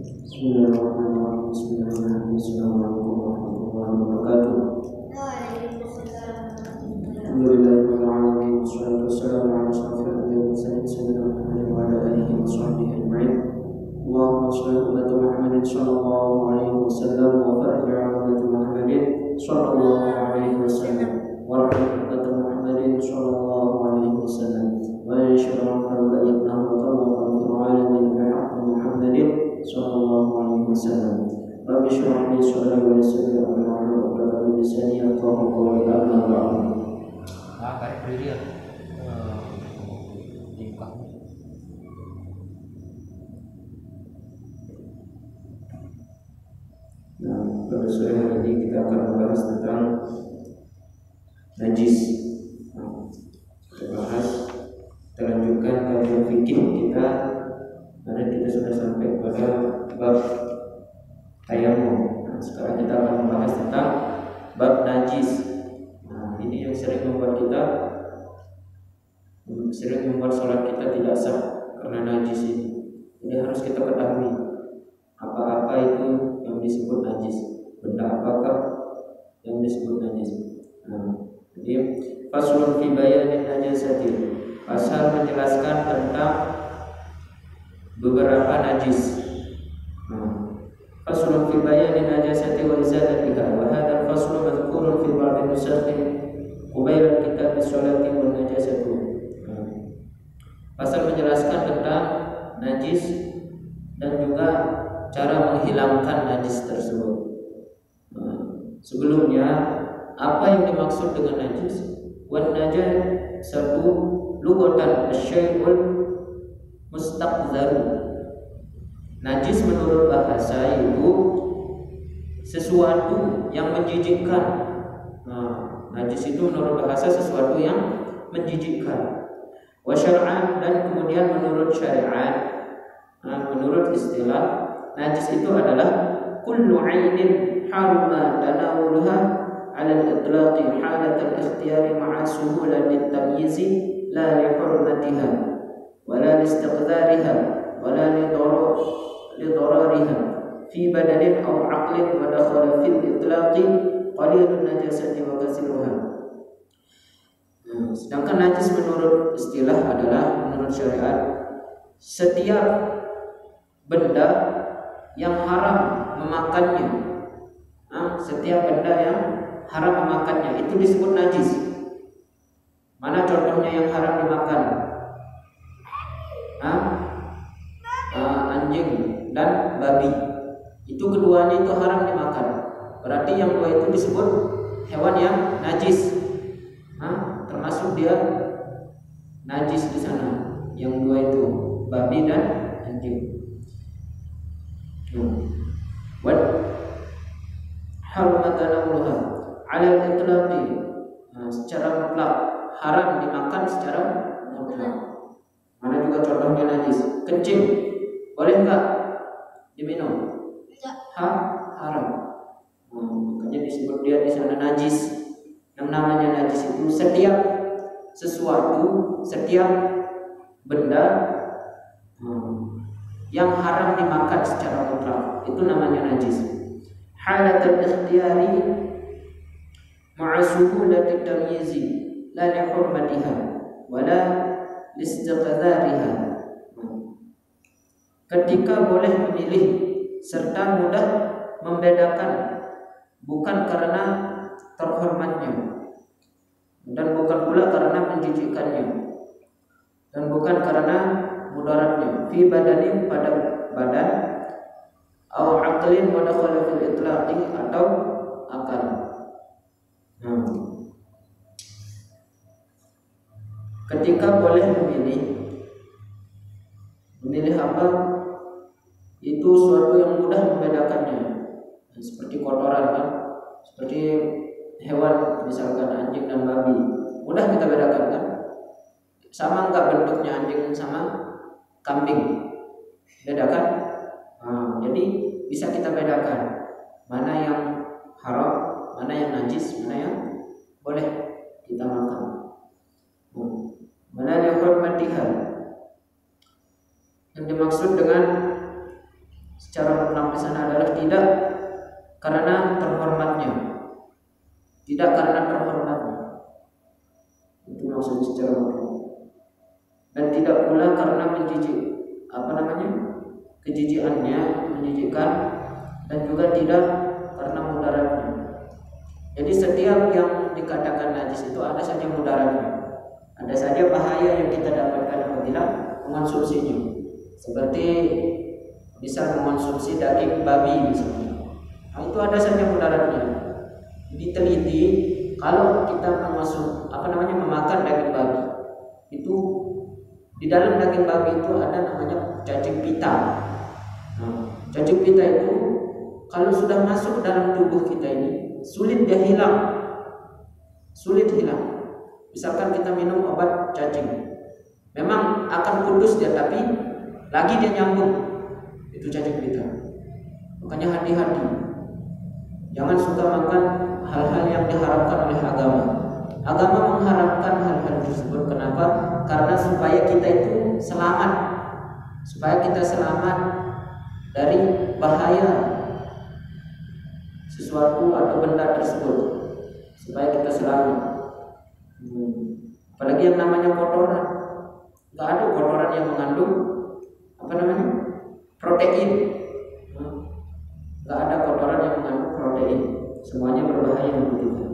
Bismillahirrahmanirrahim. Bismillahirrahmanirrahim. Assalamualaikum warahmatullahi wabarakatuh. Alhamdulillahirabbil alamin. Wassalatu wassalamu ala asyrofil anbiya'i wal mursalin sayyidina Muhammadin wa ala alihi wa sahbihi ajma'in. Allahumma shalli ala Muhammadin sallallahu alaihi wasallam wa barik ala Muhammadin sallallahu alaihi wasallam wa rahmatullahi ala Muhammadin sallallahu alaihi wasallam wa syarra ma yaqnahu wa tawakkalu ala Muhammadin sallallahu alaihi wasallam. Rabbi shrah li sadri wa yassir li amri wahlul 'uqdatam min lisani yafqahu qawli. Amma ba'du. Baik berdiri ya. Nah, pada sore hari ini kita akan membahas tentang najis. Kita bahas, kita lanjutkan kajian fikih kita. Karena kita sudah sampai pada bab tayamum. Nah, sekarang kita akan membahas tentang bab najis. Nah, ini yang sering membuat sholat kita tidak sah karena najis ini. Ini harus kita ketahui apa-apa itu yang disebut najis, benda apakah yang disebut najis. Nah, jadi faslun fi bayanin najasati, pasal menjelaskan tentang beberapa najis. Faslun fi bayanin najasati wa izalatiha, wa hadha al-faslu madhkurun fi ba'd nusakh qabla kitab as-salati wan najasatu. Pasal menjelaskan tentang najis dan juga cara menghilangkan najis tersebut. Sebelumnya, apa yang dimaksud dengan najis? Wan najasatu lughatan asy-syai'ul mustaqdharu. Najis menurut bahasa itu sesuatu yang menjijikkan. Najis itu menurut bahasa sesuatu yang menjijikkan. Wa syar'an, dan kemudian menurut syariat, menurut istilah, najis itu adalah kullu 'ainin harama tanawuluha 'ala al-itlaqi halat al-ikhtiyari ma'a suhulati at-tamyiz la li hurmatiha wa la li istiqdariha wa la li darariha fi badanin aw 'aqlin wa dakhala fil itlaqi qalilun najasati wa kasiruha. Sedangkan najis menurut istilah adalah, menurut syariat, setiap benda yang haram memakannya. Setiap benda yang haram memakannya itu disebut najis. Mana contohnya yang haram dimakan? Anjing dan babi. Itu keduanya itu haram dimakan. Berarti yang dua itu disebut hewan yang najis. Termasuk dia najis di sana. Yang dua itu babi dan anjing. Wa harumat tanawuluha 'ala al-itlaqi, secara mutlak haram dimakan secara mutlak. Mana juga contohnya najis. Kencing boleh enggak diminum? Tidak. Haram. Makanya disebut dia di sana najis. Yang namanya najis itu setiap sesuatu, setiap benda yang haram dimakan secara mutlak, itu namanya najis. Halatul ikhtiyari ma'a suhulati tamyizi la li hurmatiha wa la li istiqdariha. Ketika boleh memilih serta mudah membedakan, bukan karena terhormatnya dan bukan pula karena menjijikkannya dan bukan karena mudaratnya, fi badanin, pada badan, au aqlin wa dakhala fil itlaqi, atau akal. Ketika boleh memilih apa? Itu suatu yang mudah membedakannya. Seperti kotoran kan, seperti hewan misalkan anjing dan babi, mudah kita bedakan kan? Sama enggak bentuknya anjing sama kambing? Bedakan? Jadi bisa kita bedakan mana yang haram, mana yang najis, mana yang boleh kita makan. Mana yang hurmatiha, yang dimaksud dengan secara mutlak di sana adalah tidak karena terhormatnya, tidak karena terhormatnya. Itu maksudnya secara mutlak. Dan tidak pula karena kejijikannya menjijikkan, dan juga tidak karena mudaratnya. Jadi setiap yang dikatakan najis itu ada saja mudaratnya, ada saja bahaya yang kita dapatkan apabila mengonsumsinya. Seperti bisa mengonsumsi daging babi misalnya, nah, itu ada saja mudaratnya. Diteliti, kalau kita memakan daging babi, itu di dalam daging babi itu ada namanya cacing pita. Nah, cacing pita itu kalau sudah masuk dalam tubuh kita ini sulit dia hilang, sulit hilang. Misalkan kita minum obat cacing, memang akan kudus dia, tapi lagi dia nyambung, itu cacing pita. Makanya hati-hati, jangan suka makan hal-hal yang diharamkan oleh agama. Agama mengharamkan hal-hal tersebut. Kenapa? Karena supaya kita itu selamat, supaya kita selamat dari bahaya sesuatu atau benda tersebut, supaya kita selamat. Apalagi yang namanya kotoran, nggak ada kotoran yang mengandung protein. Nggak ada kotoran yang mengandung protein, semuanya berbahaya untuk kita,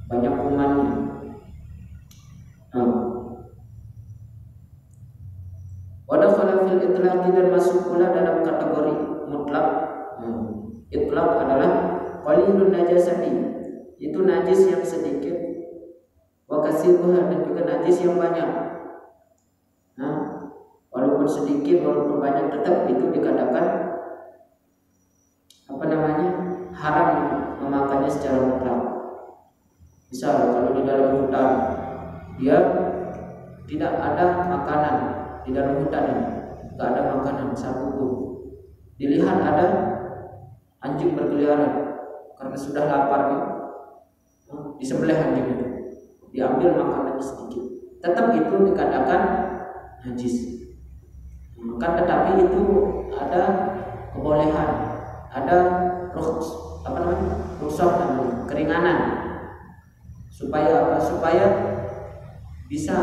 banyak kumannya. Wadakhala fil itlaq, dan masuk pula dalam kategori mutlak. Itlaq adalah qalilun najasati, itu najis yang sedikit, wa kasiruha, dan juga najis yang banyak. Walaupun sedikit, walaupun banyak, tetap itu dikatakan haram memakannya secara mutlak. Misal kalau di dalam hutan dia tidak ada makanan, di dalam hutan ini tidak ada makanan satupun, dilihat ada anjing berkeliaran, karena sudah lapar disembelih anjing itu, diambil makanannya sedikit, tetap itu dikatakan najis. Tetapi itu ada kebolehan, ada rukhsah, keringanan, supaya bisa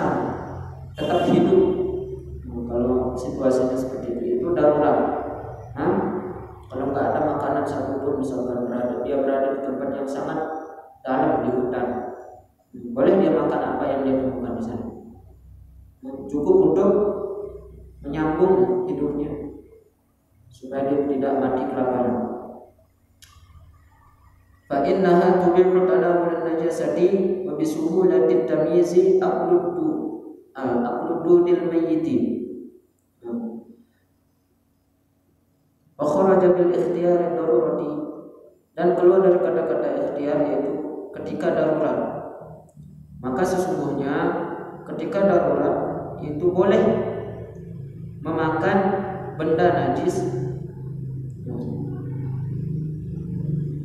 tetap hidup. Kalau situasinya seperti itu darurat. Kalau nggak ada makanan satupun, misalkan dia berada di tempat yang sangat dalam di hutan, boleh dia makan apa yang dia temukan di sana, cukup untuk menyambung hidupnya supaya dia tidak mati kelaparan. Fa innaha tubihu tanawul najasati wa bisuhulati tamyizi aqludu dil mayyiti. Wa kharaja bil ikhtiyar darurati, dan keluar dari kata-kata ikhtiyar yaitu ketika darurat. Maka sesungguhnya ketika darurat itu boleh memakan benda najis,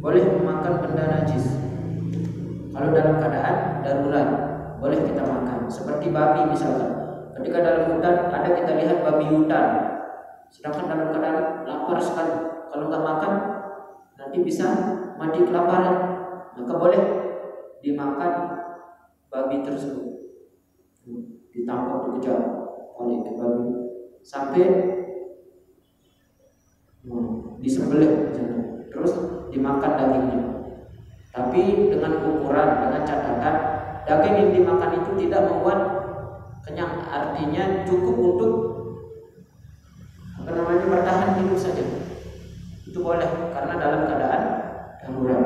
boleh memakan benda najis. Kalau dalam keadaan darurat boleh kita makan, seperti babi misalkan. Ketika dalam hutan ada, kita lihat babi hutan, sedangkan dalam keadaan lapar sekali, kalau nggak makan nanti bisa mati kelaparan, maka boleh dimakan babi tersebut, ditangkap, dikejar oleh babi sampai disembelih, terus dimakan dagingnya. Tapi dengan ukuran, dengan catatan, daging yang dimakan itu tidak membuat kenyang, artinya cukup untuk bertahan hidup saja. Itu boleh karena dalam keadaan darurat.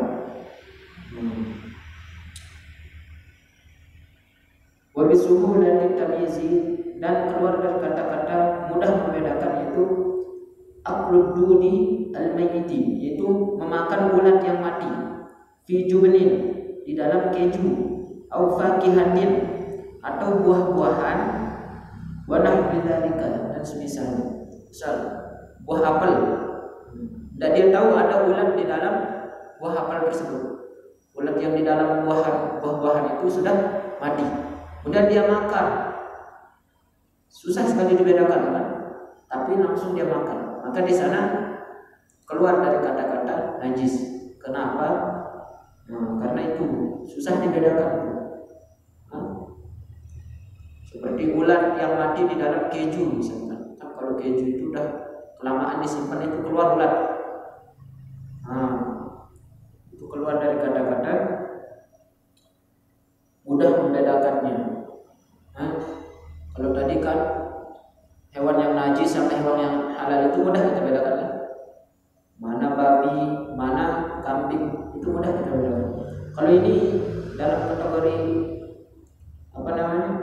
Wa bisuhulati tamyizi, dan keluar dari kata-kata mudah membedakan, yaitu aqluduni al-mayyiti, yaitu memakan ulat yang mati, fi jubnin, di dalam keju, au fakihatin, atau buah-buahan, wa nahwi dzalika, dan semisalnya. Misal buah apel, dan dia tahu ada ulat di dalam buah apel tersebut, ulat yang di dalam buah-buahan itu sudah mati, kemudian dia makan, susah sekali dibedakan kan? Tapi langsung dia makan, maka di sana keluar dari kata-kata najis. Kenapa? Karena itu susah dibedakan. Seperti ulat yang mati di dalam keju misalkan. Kalau keju itu udah kelamaan disimpan itu keluar ulat. Itu keluar dari kata-kata, mudah membedakannya. Kalau tadi kan hewan yang najis sama hewan yang halal itu mudah kita bedakan. Mana babi, mana kambing, itu mudah kita bedakan. Kalau ini dalam kategori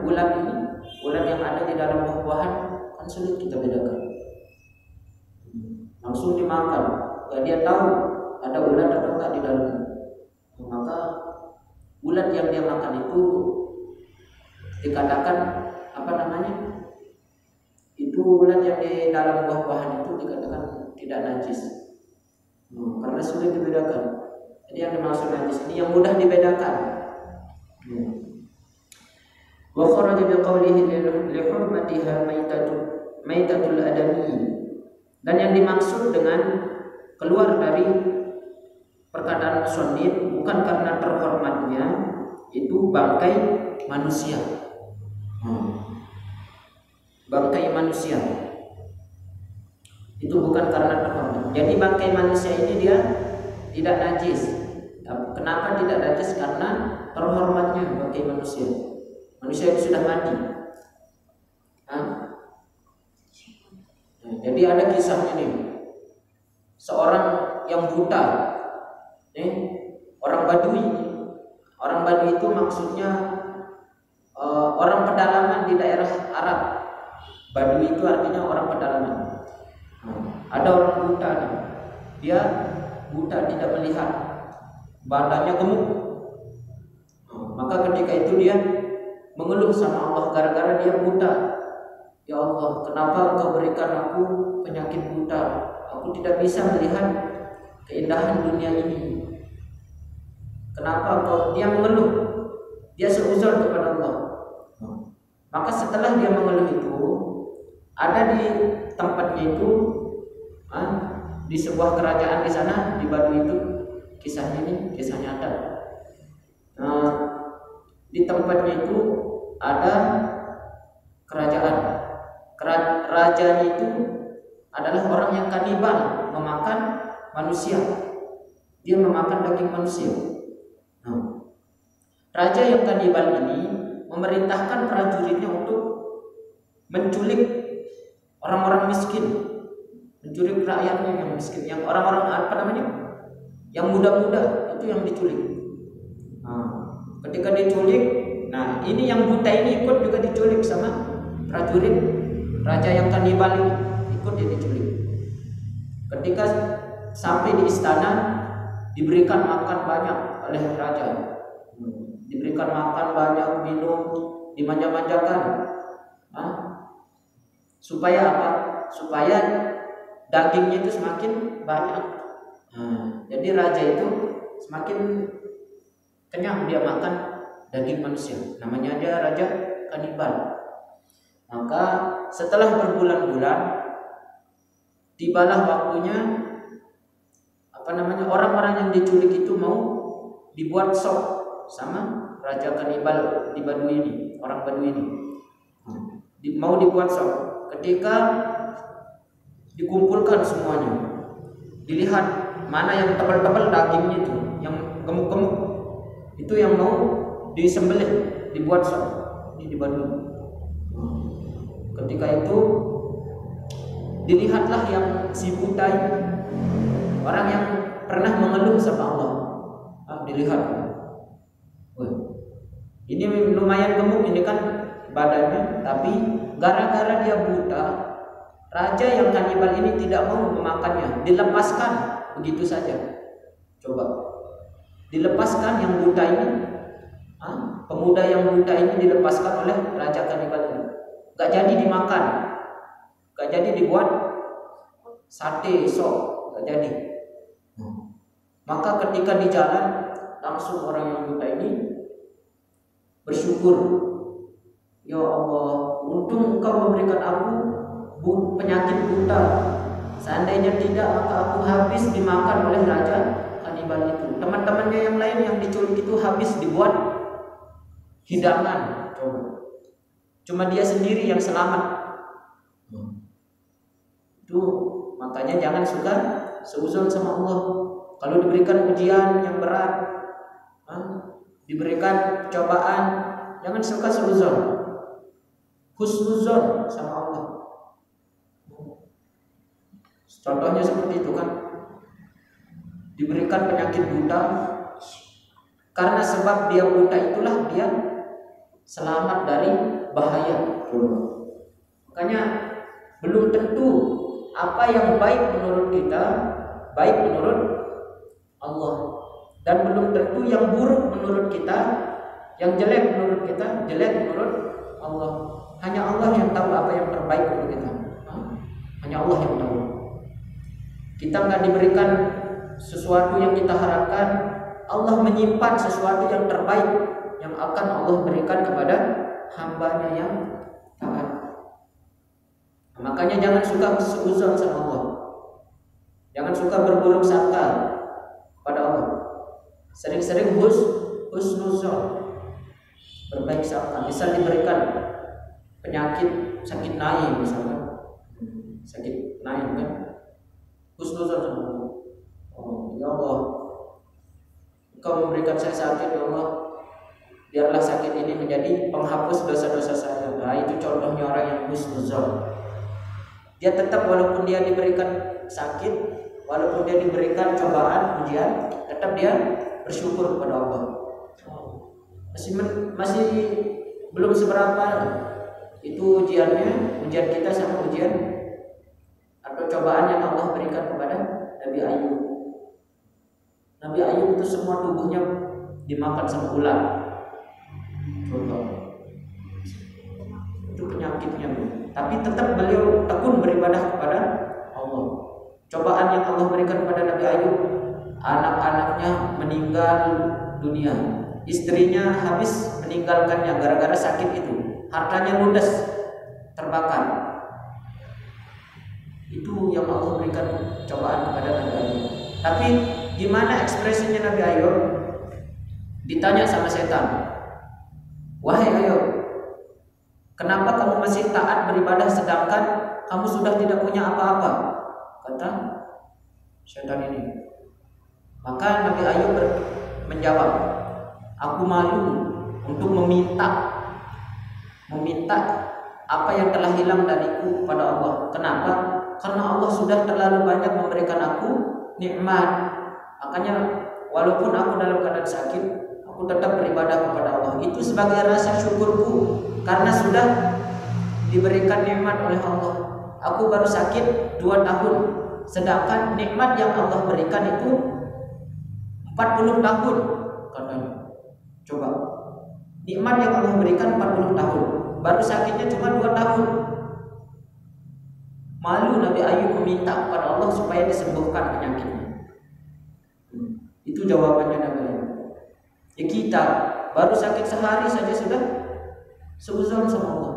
ulat ini, ulat yang ada di dalam buah-buahan kan sulit kita bedakan. Langsung dimakan, dia tahu ada ulat atau enggak di dalamnya. Maka ulat yang dia makan itu dikatakan itu ulat yang di dalam buah-buahan itu dikatakan tidak najis. Karena sulit dibedakan. Jadi yang dimaksud najis ini yang mudah dibedakan. Wa kharaja bi qawlihi li hurmatiha maitatul adami. Dan yang dimaksud dengan keluar dari perkataan musannif bukan karena terhormatnya itu bangkai manusia. Bangkai manusia itu bukan karena terhormat. Jadi bangkai manusia ini dia tidak najis. Kenapa tidak najis? Karena terhormatnya bangkai manusia. Manusia itu sudah mati. Jadi ada kisah ini. Seorang yang buta, orang Badui. Orang Badui itu maksudnya orang pedalaman di daerah Arab. Badui itu artinya orang pedalaman. Ada orang buta nih. Dia buta, tidak melihat, badannya gemuk. Maka ketika itu dia mengeluh sama Allah gara-gara dia buta. Ya Allah, kenapa Engkau berikan aku penyakit buta? Aku tidak bisa melihat keindahan dunia ini. Kenapa dia mengeluh? Dia seuzur kepada Allah. Maka setelah dia mengeluh itu, ada di tempatnya itu, di sebuah kerajaan di sana di Badui itu, kisahnya ini kisah nyata. Di tempatnya itu ada kerajaan. Rajanya itu adalah orang yang kanibal, memakan manusia. Dia memakan daging manusia. Raja yang kanibal ini memerintahkan prajuritnya untuk menculik orang-orang miskin, menculik rakyatnya yang miskin, yang orang-orang yang muda-muda itu yang diculik. Ketika diculik, ini yang buta ini ikut juga diculik sama prajurit raja yang kanibal ini, ikut dia diculik. Ketika sampai di istana, diberikan makan banyak oleh raja. Diberikan makan banyak, minum, dimanja-manjakan. Supaya apa? Supaya dagingnya itu semakin banyak. Jadi raja itu semakin kenyang dia makan daging manusia. Namanya dia raja kanibal. Maka setelah berbulan-bulan tibalah waktunya orang-orang yang diculik itu mau dibuat sop sama raja kanibal di Badui ini, orang Badui ini. Mau dibuat sop. Ketika dikumpulkan semuanya, dilihat mana yang tebal-tebal dagingnya itu, yang gemuk-gemuk, itu yang mau disembelih, dibuat sop di Badui. Ketika itu dilihatlah yang si buta ini, orang yang pernah mengeluh sama Allah. Dilihat, ini lumayan gemuk ini kan badannya, tapi gara-gara dia buta, raja yang kanibal ini tidak mau memakannya, dilepaskan begitu saja. Coba, dilepaskan yang buta ini, pemuda yang buta ini dilepaskan oleh raja kanibal ini. Gak jadi dimakan, gak jadi dibuat sate, sop, gak jadi. Maka ketika di jalan, langsung orang yang buta ini bersyukur. Ya Allah, untung Engkau memberikan aku penyakit buta, Seandainya tidak, maka aku habis dimakan oleh raja kanibal itu. Teman-temannya yang lain yang diculik itu habis dibuat hidangan. Coba. Cuma dia sendiri yang selamat. Itu makanya jangan suka seuzon sama Allah. Kalau diberikan ujian yang berat, diberikan cobaan, jangan suka seuzon. Husnuzon sama Allah. Contohnya seperti itu kan. Diberikan penyakit buta, karena sebab dia buta itulah dia selamat dari bahaya. Makanya belum tentu apa yang baik menurut kita baik menurut Allah, dan belum tentu yang buruk menurut kita, yang jelek menurut kita jelek menurut Allah. Hanya Allah yang tahu apa yang terbaik untuk kita. Hanya Allah yang tahu. Kita nggak diberikan sesuatu yang kita harapkan. Allah menyimpan sesuatu yang terbaik yang akan Allah berikan kepada hambanya yang taat. Makanya jangan suka seuzon sama Allah. Jangan suka berburuk sangka pada Allah. Sering-sering husnuzon, berbaik sangka. Misal diberikan penyakit sakit naik misalnya, sakit naik kan, husnuzon sama Allah. Oh ya Allah, Engkau memberikan saya sakit ya Allah, biarlah sakit ini menjadi penghapus dosa-dosa saya. Nah itu contohnya orang yang husnuzon. Dia tetap walaupun dia diberikan sakit, walaupun dia diberikan cobaan, ujian, tetap dia bersyukur kepada Allah. Masih belum seberapa itu ujiannya, ujian kita sama ujian atau cobaan yang Allah berikan kepada Nabi Ayub. Nabi Ayub itu semua tubuhnya dimakan sama ular. Contoh. Itu penyakitnya. Tapi tetap beliau tekun beribadah kepada Allah. Cobaan yang Allah berikan kepada Nabi Ayub, anak-anaknya meninggal dunia, istrinya habis meninggalkannya gara-gara sakit itu, hartanya ludes, terbakar. Itu yang Allah berikan cobaan kepada Nabi Ayub. Tapi gimana ekspresinya Nabi Ayub? Ditanya sama setan, wahai Ayub, kenapa kamu masih taat beribadah sedangkan kamu sudah tidak punya apa-apa? Kata setan ini. Maka Nabi Ayub menjawab, aku malu untuk meminta apa yang telah hilang dariku kepada Allah. Kenapa? Karena Allah sudah terlalu banyak memberikan aku nikmat. Makanya walaupun aku dalam keadaan sakit, aku tetap beribadah kepada Allah. Itu sebagai rasa syukurku karena sudah diberikan nikmat oleh Allah. Aku baru sakit 2 tahun, sedangkan nikmat yang Allah berikan itu 40 tahun katanya. Coba, nikmat yang Allah berikan 40 tahun, baru sakitnya cuma 2 tahun. Malu Nabi Ayub meminta kepada Allah supaya disembuhkan penyakitnya. Itu jawabannya Nabi Ayub. Ya kita baru sakit sehari saja sudah seuzon sama Allah.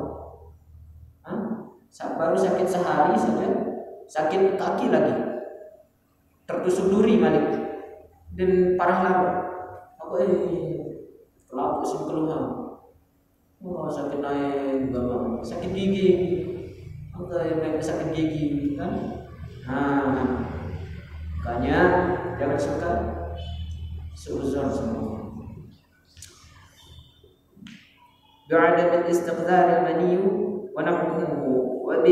Baru sakit sehari saja, sakit kaki lagi, tertusuk duri balik, dan parah lagi. Aku kelapa sih keluhan. Oh sakit naik, gampang. Sakit gigi, naik sakit gigi kan? Nah, makanya jangan suka seuzon sama Allah. Ba'da min istiqdar al-mani wa nahmuhu wa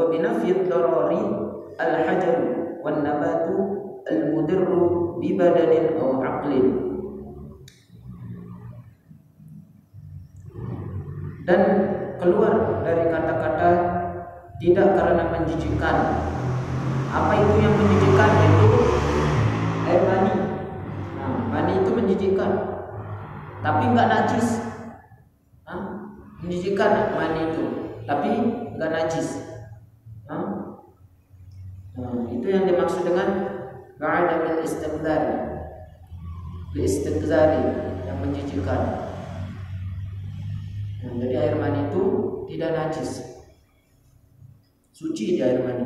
binafi ad-darari al-hajar wan nabatu al-mudirru bi badanin aw aqlin. Dan keluar dari kata-kata tidak karena menjijikkan. Apa itu yang menjijikkan? Itu air mani. Nah, mani itu menjijikkan, tapi enggak najis. Menjijikkan mani itu, tapi enggak najis. Nah, itu yang dimaksud dengan ba'da min istiqzari, yang menjijikkan. Nah, jadi air mani itu tidak najis, suci di air mani.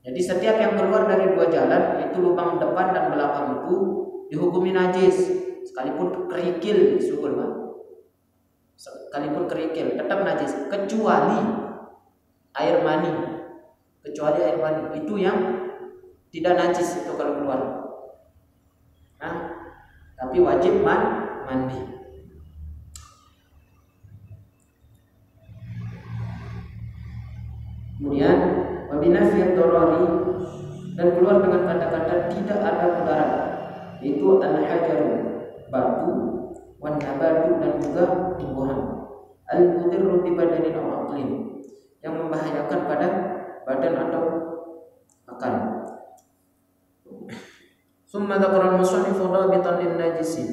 Jadi setiap yang keluar dari dua jalan, itu lubang depan dan belakang itu dihukumi najis, sekalipun kerikil syukur Pak. Sekalipun kerikil tetap najis kecuali air mani. Kecuali air mani itu yang tidak najis itu kalau keluar. Nah, tapi wajib mandi. Kemudian wabinafi dorari, dan keluar dengan kata-kata tidak ada mudarat, itu al-hajaru batu, wan nabatu dan juga tumbuhan, al-mudirru bi badanin aw aqlin, yang membahayakan pada badan atau akal. Summa dzakara al-musannif dabitan lin-najisi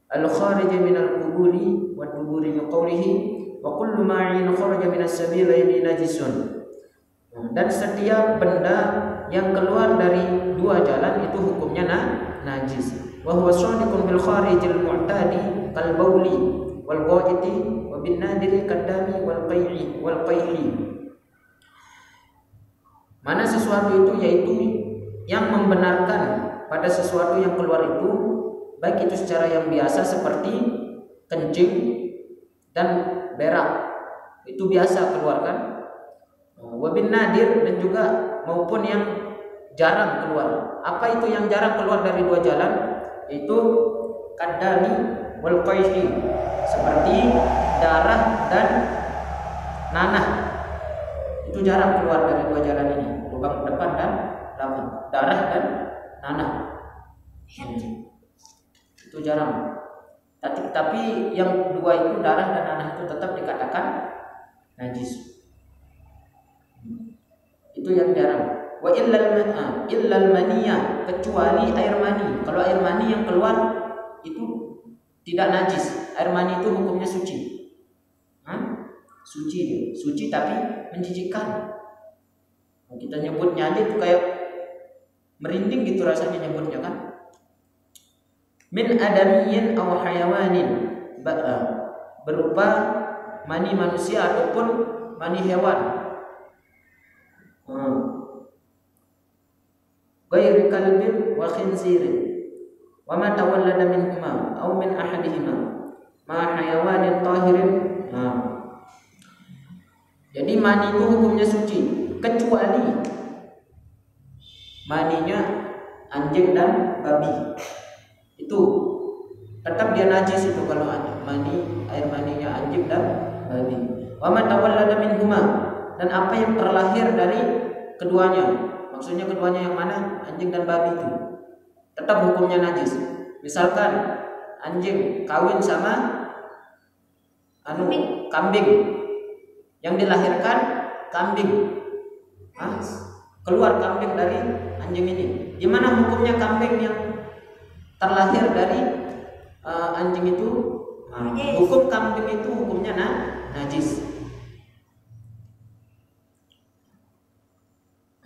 al-kharij min al-quburi wa duburi bi qawlihi wa kullu ma'in kharaja min as-sabilaini najisun. Dan setiap benda yang keluar dari dua jalan itu hukumnya najis. Wa huwa shadiqun bil kharijil mu'tadi kal bauli wal ghaiti wa bin nadiri kadami wal qai'i. Mana sesuatu itu, yaitu yang membenarkan pada sesuatu yang keluar itu, baik itu secara yang biasa seperti kencing dan berak, itu biasa keluarkan. Wabin nadir, dan juga maupun yang jarang keluar. Apa itu yang jarang keluar dari dua jalan? Itu kadami wal qaihi, seperti darah dan nanah. Itu jarang keluar dari dua jalan ini, lubang depan dan belakang. Darah dan nanah itu jarang. Tapi yang dua itu, darah dan nanah, itu tetap dikatakan najis. Itu yang jarang. Wa illal maniyah, kecuali air mani. Kalau air mani yang keluar itu tidak najis. Air mani itu hukumnya suci. Suci dia. Suci tapi menjijikkan. Kita nyebutnya aja itu kayak merinding gitu rasanya nyebutnya kan. Min adamiyyin aw hayawanin, berupa mani manusia ataupun mani hewan. Ghairi kalbin wa khinzirin wa ma tawallada minhuma aw min ahadihima ma hayawanin tahirin. Jadi mani itu hukumnya suci kecuali maninya anjing dan babi. Itu tetap dia najis itu kalau air maninya anjing dan babi. Wa ma tawallada minhuma, dan apa yang terlahir dari keduanya. Maksudnya keduanya yang mana? Anjing dan babi itu tetap hukumnya najis. Misalkan anjing kawin sama kambing, yang dilahirkan kambing, keluar kambing dari anjing ini. Gimana hukumnya kambing yang terlahir dari anjing itu? Hukum kambing itu hukumnya najis.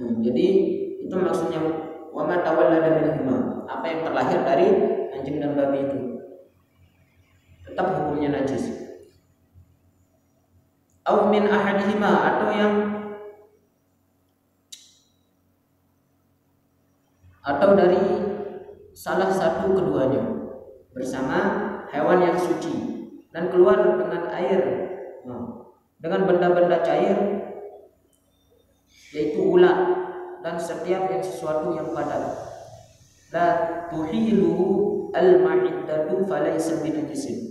Jadi itu maksudnya wa ma tawallada minhuma, apa yang terlahir dari anjing dan babi itu tetap hukumnya najis. Aw min ahadihima, atau dari salah satu keduanya bersama hewan yang suci dan keluar dengan air, dengan benda-benda cair, yaitu ulat dan setiap yang sesuatu yang padat. La tuhiluhu al-ma'iddatu falaysa binajisin.